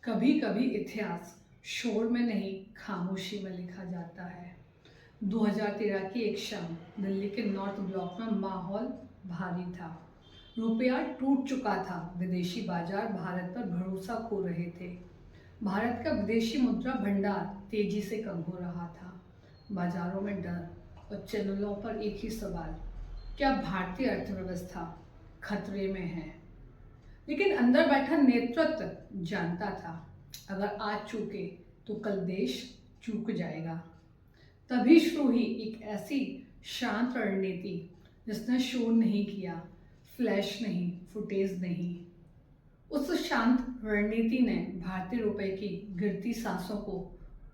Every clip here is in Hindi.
कभी कभी इतिहास शोर में नहीं खामोशी में लिखा जाता है। 2013 की एक शाम दिल्ली के नॉर्थ ब्लॉक में माहौल भारी था। रुपया टूट चुका था, विदेशी बाजार भारत पर भरोसा खो रहे थे। भारत का विदेशी मुद्रा भंडार तेजी से कम हो रहा था। बाजारों में डर और चैनलों पर एक ही सवाल, क्या भारतीय अर्थव्यवस्था खतरे में है? लेकिन अंदर बैठा नेतृत्व जानता था, अगर आज चूके तो कल देश चूक जाएगा। तभी शुरू हुई एक ऐसी शांत रणनीति जिसने शोर नहीं किया, फ्लैश नहीं, फुटेज नहीं। उस शांत रणनीति ने भारतीय रुपए की गिरती सांसों को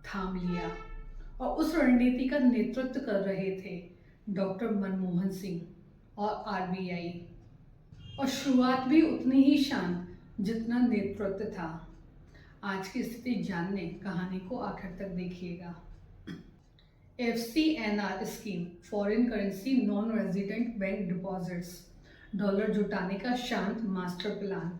थाम लिया और उस रणनीति का नेतृत्व कर रहे थे डॉक्टर मनमोहन सिंह और आरबीआई। और शुरुआत भी उतनी ही शांत जितना नेतृत्व था। आज की स्थिति जानने कहानी को आखिर तक देखिएगा। FCNR scheme, foreign currency non resident bank deposits, dollar जुटाने का शांत मास्टर प्लान।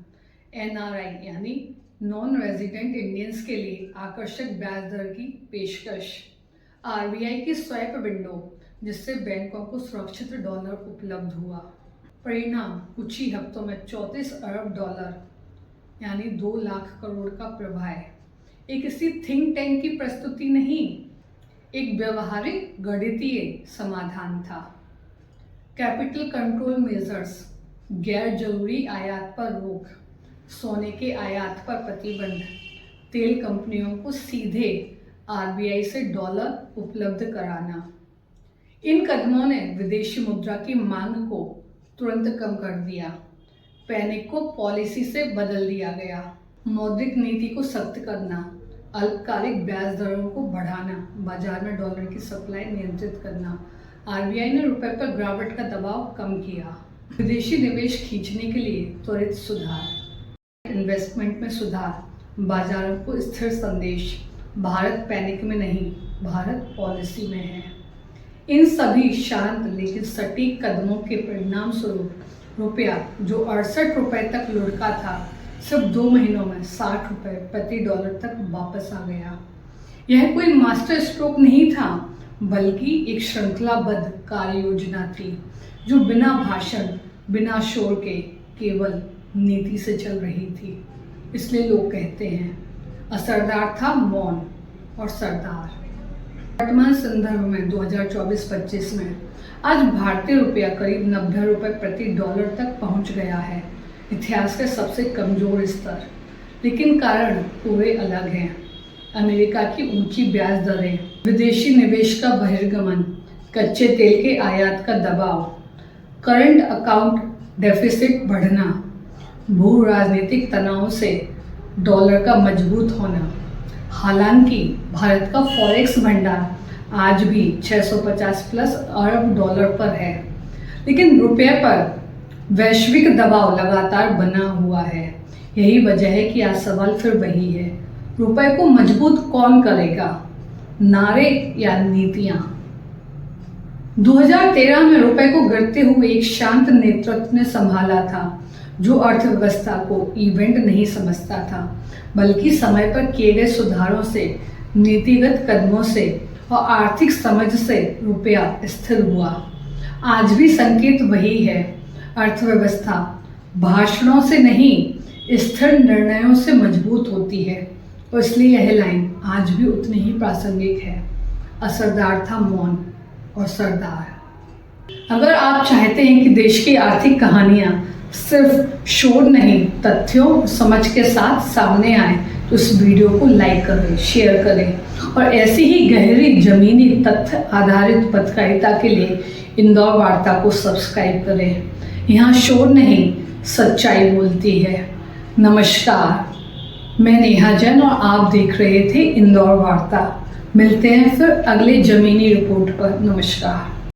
NRI यानी नॉन रेजिडेंट इंडियंस के लिए आकर्षक ब्याज दर की पेशकश। RBI की स्वैप विंडो, जिससे बैंकों को सुरक्षित डॉलर उपलब्ध हुआ। परिणाम कुछ ही हफ्तों में 34 अरब डॉलर यानी 2 लाख करोड़ का प्रवाह। एक किसी थिंक टैंक की प्रस्तुति नहीं, एक व्यवहारिक गणितीय समाधान था। कैपिटल कंट्रोल मेजर्स, गैर जरूरी आयात पर रोक, सोने के आयात पर प्रतिबंध, तेल कंपनियों को सीधे RBI से डॉलर उपलब्ध कराना। इन कदमों ने विदेशी मुद्रा की मांग को तुरंत कम कर दिया। पैनिक को पॉलिसी से बदल दिया गया। मौद्रिक नीति को सख्त करना, अल्पकालिक ब्याज दरों को बढ़ाना, बाजार में डॉलर की सप्लाई नियंत्रित करना। RBI ने रुपए पर गिरावट का दबाव कम किया। विदेशी निवेश खींचने के लिए त्वरित सुधार, इन्वेस्टमेंट में सुधार, बाजारों को स्थिर संदेश, भारत पैनिक में नहीं, भारत पॉलिसी में है। इन सभी शांत लेकिन सटीक कदमों के परिणाम स्वरूप रुपया, जो 68 रुपए तक लुढ़का था, सिर्फ 2 महीनों में 60 रुपए प्रति डॉलर तक वापस आ गया। यह कोई मास्टर स्ट्रोक नहीं था, बल्कि एक श्रृंखलाबद्ध कार्य योजना थी, जो बिना भाषण, बिना शोर के केवल नीति से चल रही थी। इसलिए लोग कहते हैं, असरदार था मौन और सरदार। वर्तमान संदर्भ में 2024-25 में आज भारतीय रुपया करीब 90 रुपए प्रति डॉलर तक पहुंच गया है। इतिहास के सबसे कमजोर स्तर, लेकिन कारण पूरे अलग हैं। अमेरिका की ऊंची ब्याज दरें, विदेशी निवेश का बहिर्गमन, कच्चे तेल के आयात का दबाव, करंट अकाउंट डेफिसिट बढ़ना, भू राजनीतिक तनाव से डॉलर का मजबूत होना। हालांकि भारत का फॉरेक्स भंडार आज भी 650 प्लस अरब डॉलर पर है, लेकिन रुपये पर वैश्विक दबाव लगातार बना हुआ है। यही वजह है कि आज सवाल फिर वही है, रुपये को मजबूत कौन करेगा, नारे या नीतियां? 2013 में रुपये को गिरते हुए एक शांत नेतृत्व ने संभाला था, जो अर्थव्यवस्था को इवेंट नहीं समझता था, बल्कि समय पर किए गए सुधारों से, नीतिगत कदमों से और आर्थिक समझ से रुपया स्थिर हुआ। आज भी संकेत वही है, अर्थव्यवस्था भाषणों से नहीं, स्थिर निर्णयों से मजबूत होती है। और इसलिए यह लाइन आज भी उतनी ही प्रासंगिक है, असरदार था मौन और सरदार। अगर आप चाहते हैं कि देश की आर्थिक कहानियां सिर्फ शोर नहीं, तथ्यों समझ के साथ सामने आए, तो इस वीडियो को लाइक करें, शेयर करें और ऐसी ही गहरी जमीनी तथ्य आधारित पत्रकारिता के लिए इंदौर वार्ता को सब्सक्राइब करें। यहाँ शोर नहीं, सच्चाई बोलती है। नमस्कार, मैं नेहा जैन और आप देख रहे थे इंदौर वार्ता। मिलते हैं फिर अगले जमीनी रिपोर्ट पर। नमस्कार।